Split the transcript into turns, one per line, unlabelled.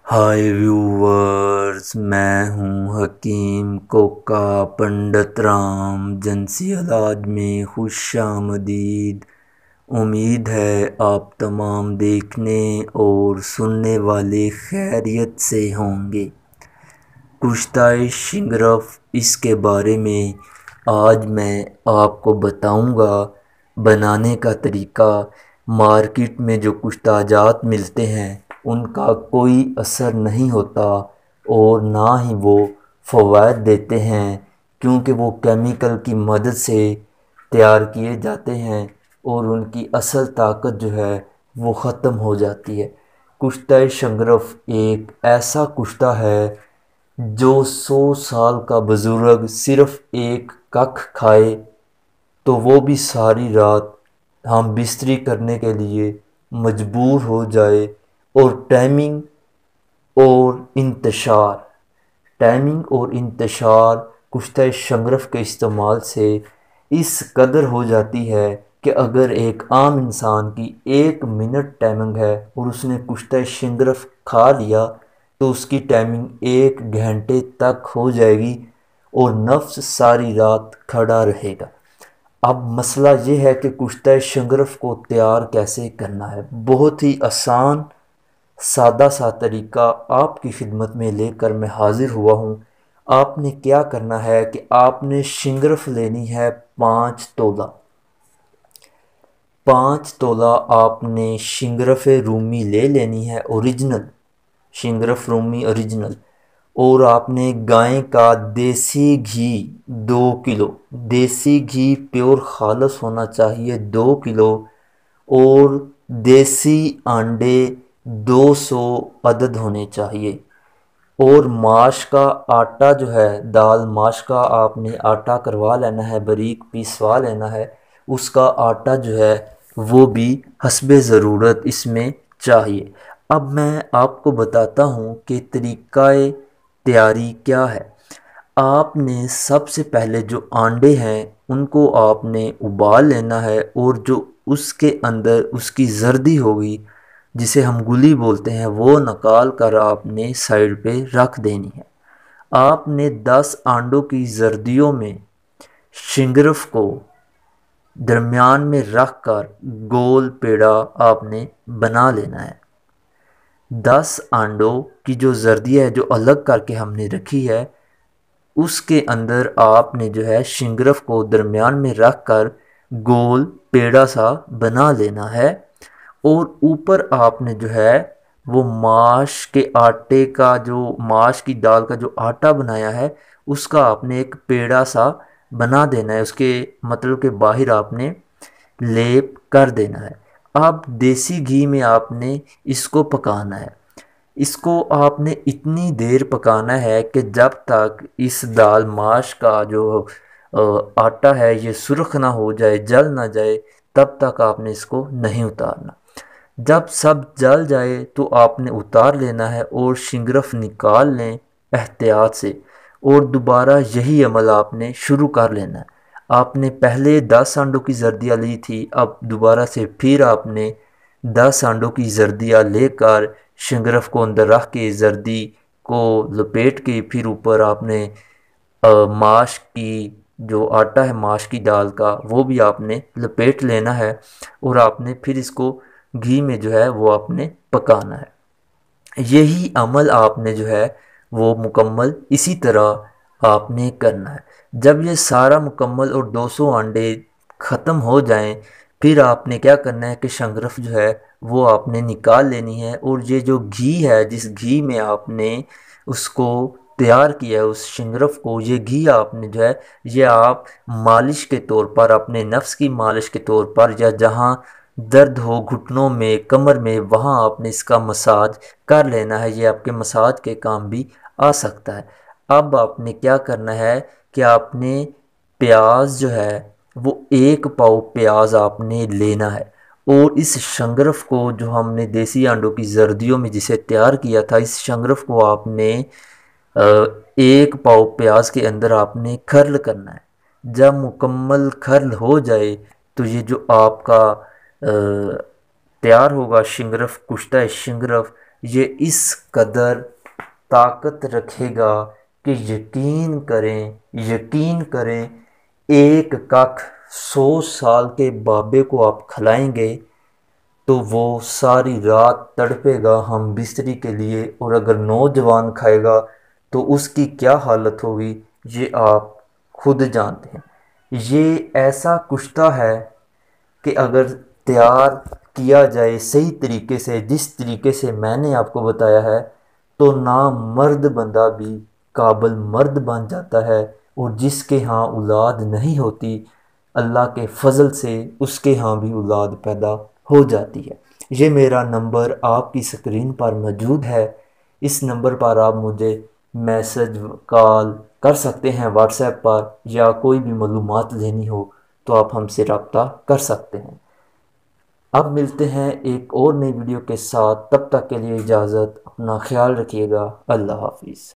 ہائے viewers, میں ہوں حکیم کوکا پنڈت رام جنسی علاج میں خوش آمدید۔ امید ہے آپ تمام دیکھنے اور سننے والے خیریت سے ہوں گے۔ کشتہ شنگرف، اس کے بارے میں آج میں آپ کو بتاؤں گا۔ بنانے کا طریقہ: مارکیٹ میں جو کشتہ جات ملتے ہیں ان کا کوئی اثر نہیں ہوتا اور نہ ہی وہ فوائد دیتے ہیں، کیونکہ وہ کیمیکل کی مدد سے تیار کیے جاتے ہیں اور ان کی اصل طاقت جو ہے وہ ختم ہو جاتی ہے۔ کشتہ شنگرف ایک ایسا کشتہ ہے جو 100 سال کا بزرگ صرف ایک ککھ کھائے تو وہ بھی ساری رات ہم بستری کرنے کے لیے مجبور ہو جائے۔ اور ٹائمنگ اور انتشار کشتہ شنگرف کے استعمال سے اس قدر ہو جاتی ہے کہ اگر ایک عام انسان کی 1 منٹ ٹائمنگ ہے اور اس نے کشتہ شنگرف کھا لیا تو اس کی ٹائمنگ 1 گھنٹے تک ہو جائے گی اور نفس ساری رات کھڑا رہے گا۔ اب مسئلہ یہ ہے کہ کشتہ شنگرف کو تیار کیسے کرنا ہے۔ بہت ہی آسان سادہ سا طریقہ آپ کی خدمت میں لے کر میں حاضر ہوا ہوں۔ آپ نے کیا کرنا ہے کہ آپ نے شنگرف لینی ہے 5 تولہ۔ 5 تولہ آپ نے شنگرف رومی لے لینی ہے، اوریجنل شنگرف رومی اوریجنل۔ اور آپ نے گائے کا دیسی گھی 2 کلو، دیسی گھی پیور خالص ہونا چاہیے 2 کلو، اور دیسی انڈے 200 عدد ہونے چاہیے۔ اور ماش کا آٹا جو ہے، دال ماش کا آپ نے آٹا کروا لینا ہے، باریک پیسوا لینا ہے۔ اس کا آٹا جو ہے وہ بھی حسب ضرورت اس میں چاہیے۔ اب میں آپ کو بتاتا ہوں کہ طریقہ تیاری کیا ہے۔ آپ نے سب سے پہلے جو انڈے ہیں ان کو آپ نے ابال لینا ہے، اور جو اس کے اندر اس کی زردی ہوگی جسے ہم گلی بولتے ہیں وہ نکال کر آپ نے سائیڈ پہ رکھ دینی ہے۔ آپ نے 10 انڈوں کی زردیوں میں شنگرف کو درمیان میں رکھ کر گول پیڑا آپ نے بنا لینا ہے۔ 10 انڈوں کی جو زردی ہے جو الگ کر کے ہم نے رکھی ہے، اس کے اندر آپ نے جو ہے شنگرف کو درمیان میں رکھ کر گول پیڑا سا بنا لینا ہے۔ اور اوپر آپ نے جو ہے وہ ماش کے آٹے کا، جو ماش کی دال کا جو آٹا بنایا ہے اس کا آپ نے ایک پیڑا سا بنا دینا ہے، اس کے مطلب کہ باہر آپ نے لیپ کر دینا ہے۔ اب دیسی گھی میں آپ نے اس کو پکانا ہے۔ اس کو آپ نے اتنی دیر پکانا ہے کہ جب تک اس دال ماش کا جو آٹا ہے یہ سرخ نہ ہو جائے، جل نہ جائے، تب تک آپ نے اس کو نہیں اتارنا۔ جب سب جل جائے تو آپ نے اتار لینا ہے اور شنگرف نکال لیں احتیاط سے، اور دوبارہ یہی عمل آپ نے شروع کر لینا ہے۔ آپ نے پہلے 10 انڈوں کی زردیاں لی تھی، اب دوبارہ سے پھر آپ نے 10 انڈوں کی زردیاں لے کر شنگرف کو اندر رکھ کے زردی کو لپیٹ کے پھر اوپر آپ نے ماش کی جو آٹا ہے ماش کی دال کا وہ بھی آپ نے لپیٹ لینا ہے، اور آپ نے پھر اس کو گھی میں جو ہے وہ آپ نے پکانا ہے۔ یہی عمل آپ نے جو ہے وہ مکمل اسی طرح آپ نے کرنا ہے۔ جب یہ سارا مکمل اور 200 انڈے ختم ہو جائیں پھر آپ نے کیا کرنا ہے کہ شنگرف جو ہے وہ آپ نے نکال لینی ہے، اور یہ جو گھی ہے جس گھی میں آپ نے اس کو تیار کیا ہے اس شنگرف کو، یہ گھی آپ نے جو ہے یہ آپ مالش کے طور پر، اپنے نفس کی مالش کے طور پر، یا جہاں درد ہو گھٹنوں میں کمر میں وہاں آپ نے اس کا مساج کر لینا ہے۔ یہ آپ کے مساج کے کام بھی آ سکتا ہے۔ اب آپ نے کیا کرنا ہے کہ آپ نے پیاز جو ہے وہ 1 پاؤ پیاز آپ نے لینا ہے، اور اس شنگرف کو جو ہم نے دیسی انڈوں کی زردیوں میں جسے تیار کیا تھا اس شنگرف کو آپ نے 1 پاؤ پیاز کے اندر آپ نے کھرل کرنا ہے۔ جب مکمل کھرل ہو جائے تو یہ جو آپ کا تیار ہوگا شنگرف، کشتہ شنگرف، یہ اس قدر طاقت رکھے گا کہ یقین کریں ایک ککھ 100 سال کے بابے کو آپ کھلائیں گے تو وہ ساری رات تڑپے گا ہم بستری کے لیے، اور اگر نوجوان کھائے گا تو اس کی کیا حالت ہوگی یہ آپ خود جانتے ہیں۔ یہ ایسا کشتہ ہے کہ اگر تیار کیا جائے صحیح طریقے سے، جس طریقے سے میں نے آپ کو بتایا ہے، تو نامرد بندہ بھی قابل مرد بن جاتا ہے، اور جس کے ہاں اولاد نہیں ہوتی اللہ کے فضل سے اس کے ہاں بھی اولاد پیدا ہو جاتی ہے۔ یہ میرا نمبر آپ کی سکرین پر موجود ہے، اس نمبر پر آپ مجھے میسج کال کر سکتے ہیں واٹس ایپ پر، یا کوئی بھی معلومات لینی ہو تو آپ ہم سے رابطہ کر سکتے ہیں۔ اب ملتے ہیں ایک اور نئی ویڈیو کے ساتھ، تب تک کے لیے اجازت، اپنا خیال رکھیے گا، اللہ حافظ۔